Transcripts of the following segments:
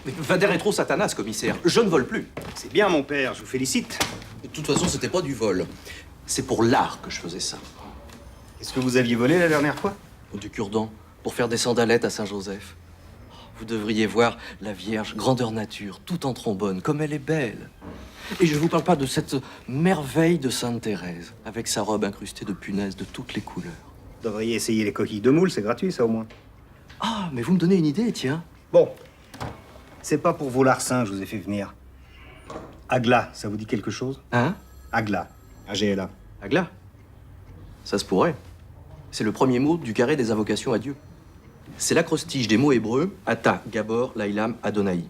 Mais Vader est trop Satanas, commissaire. Je ne vole plus. C'est bien, mon père, je vous félicite. De toute façon, c'était pas du vol. C'est pour l'art que je faisais ça. Qu'est-ce que vous aviez volé la dernière fois? Du cure-dent, pour faire des sandalettes à Saint-Joseph. Vous devriez voir la Vierge, grandeur nature, tout en trombone, comme elle est belle. Et je vous parle pas de cette merveille de Sainte Thérèse, avec sa robe incrustée de punaises de toutes les couleurs. Vous devriez essayer les coquilles de moule, c'est gratuit, ça, au moins. Ah, mais vous me donnez une idée, tiens. Bon, c'est pas pour vos larcins que je vous ai fait venir. Agla, ça vous dit quelque chose? Hein? Agla, A-G-L-A. Agla? Ça se pourrait. C'est le premier mot du carré des invocations à Dieu. C'est l'acrostiche des mots hébreux Ata, Gabor, Laïlam, Adonai.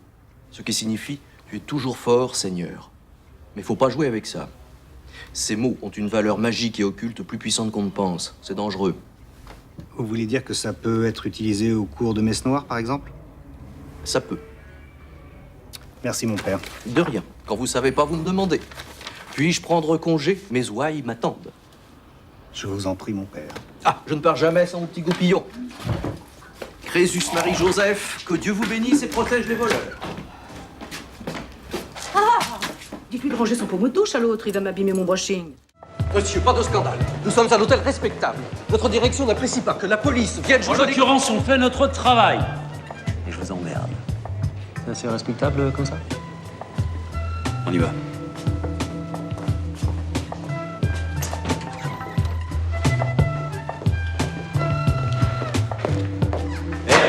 Ce qui signifie « Tu es toujours fort, Seigneur ». Mais faut pas jouer avec ça. Ces mots ont une valeur magique et occulte plus puissante qu'on ne pense. C'est dangereux. Vous voulez dire que ça peut être utilisé au cours de messe noire, par exemple? Ça peut. Merci, mon père. De rien. Quand vous savez pas, vous me demandez. Puis-je prendre congé? Mes ouailles m'attendent. Je vous en prie, mon père. Ah, je ne pars jamais sans mon petit goupillon. Crésus Marie-Joseph, que Dieu vous bénisse et protège les voleurs. Dites-lui de ranger son pommeau de douche à l'autre, il va m'abîmer mon brushing. Monsieur, pas de scandale. Nous sommes un hôtel respectable. Notre direction n'apprécie pas que la police vienne En jouer... l'occurrence, on fait notre travail. Et je vous emmerde. C'est assez respectable comme ça? On y va.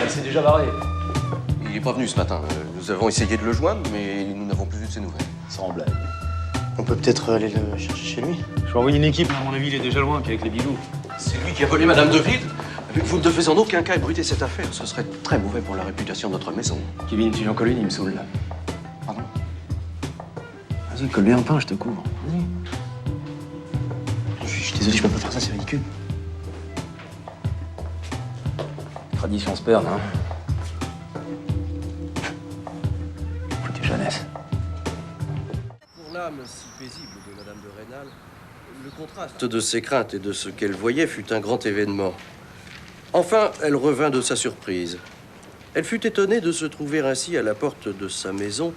Il s'est déjà barré. Il n'est pas venu ce matin. Nous avons essayé de le joindre, mais nous n'avons plus vu de ses nouvelles. Sans blague. On peut peut-être aller le chercher chez lui. Je vais envoyer une équipe, à mon avis, il est déjà loin, puis avec les bidous. C'est lui qui a volé Madame de Ville. Vous ne devez en aucun cas ébruiter cette affaire. Ce serait très mauvais pour la réputation de notre maison. Kevin, tu en colles une, il me saoule là. Pardon? Vas-y, colle-lui un pain, je te couvre. Vas-y. Je suis désolé, je peux pas faire ça, c'est ridicule. Tradition se perd, hein. Foutue jeunesse. Pour l'âme si paisible de Madame de Rênal, le contraste de ses craintes et de ce qu'elle voyait fut un grand événement. Enfin, elle revint de sa surprise. Elle fut étonnée de se trouver ainsi à la porte de sa maison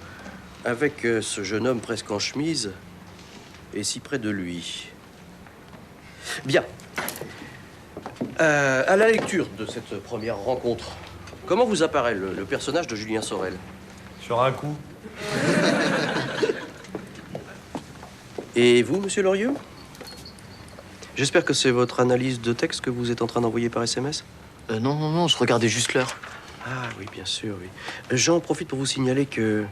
avec ce jeune homme presque en chemise et si près de lui. Bien. À la lecture de cette première rencontre, comment vous apparaît le personnage de Julien Sorel? Sur un coup. Et vous, monsieur Lorieux? J'espère que c'est votre analyse de texte que vous êtes en train d'envoyer par SMS? Non, je regardais juste l'heure. Ah oui, bien sûr, oui. J'en profite pour vous signaler que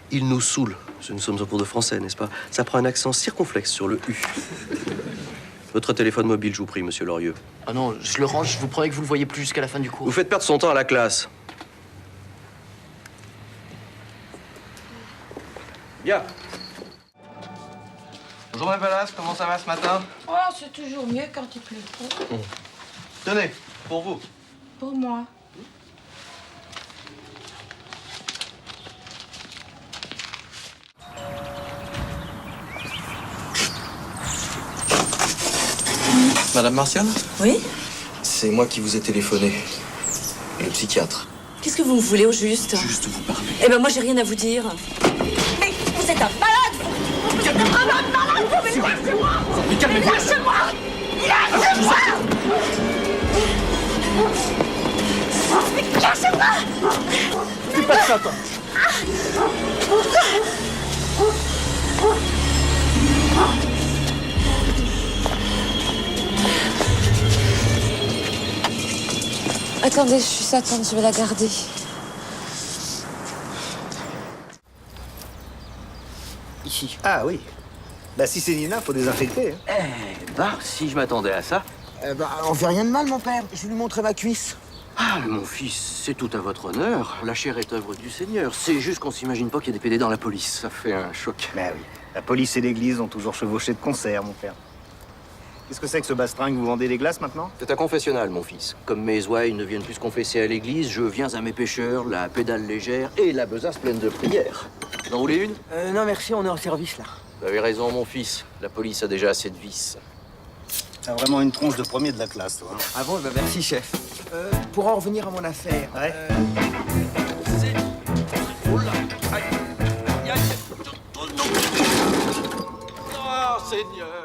il nous saoule. Nous sommes en cours de français, n'est-ce pas? Ça prend un accent circonflexe sur le U. Votre téléphone mobile, je vous prie, monsieur Lorieux. Ah non, je le range, je vous promets que vous le voyez plus jusqu'à la fin du cours. Vous faites perdre son temps à la classe. Bien. Bonjour, Mme Vallas, comment ça va ce matin? Oh, c'est toujours mieux quand il pleut trop. Tenez, pour vous. Pour moi. Madame Martial? Oui? C'est moi qui vous ai téléphoné. Le psychiatre. Qu'est-ce que vous voulez au juste? Juste vous parler. Eh ben moi j'ai rien à vous dire. Mais vous êtes un malade! Vous êtes un malade! Mais lâchez-moi! Mais calmez-vous! Lâchez-moi! Lâchez-moi! Mais lâchez-moi! Fais pas ça, toi! Attendez, je suis Satan, je vais la garder. Ici. Ah oui. Bah, si c'est Nina, faut désinfecter. Hein. Bah, si je m'attendais à ça. On fait rien de mal, mon père. Je vais lui montrer ma cuisse. Ah, mon fils, c'est tout à votre honneur. La chair est œuvre du Seigneur. C'est juste qu'on s'imagine pas qu'il y a des PD dans la police. Ça fait un choc. Bah oui. La police et l'église ont toujours chevauché de concert, mon père. Qu'est-ce que c'est que ce bastringue? Vous vendez des glaces maintenant? C'est un confessionnal, mon fils. Comme mes ouailles ne viennent plus se confesser à l'église, je viens à mes pêcheurs, la pédale légère et la besace pleine de prières. Vous en voulez une? Non, merci, on est en service, là. Vous avez raison, mon fils. La police a déjà assez de vices. T'as vraiment une tronche de premier de la classe, toi. Ah bon, merci, chef. Pour en revenir à mon affaire. Ouais. Oh là. Seigneur.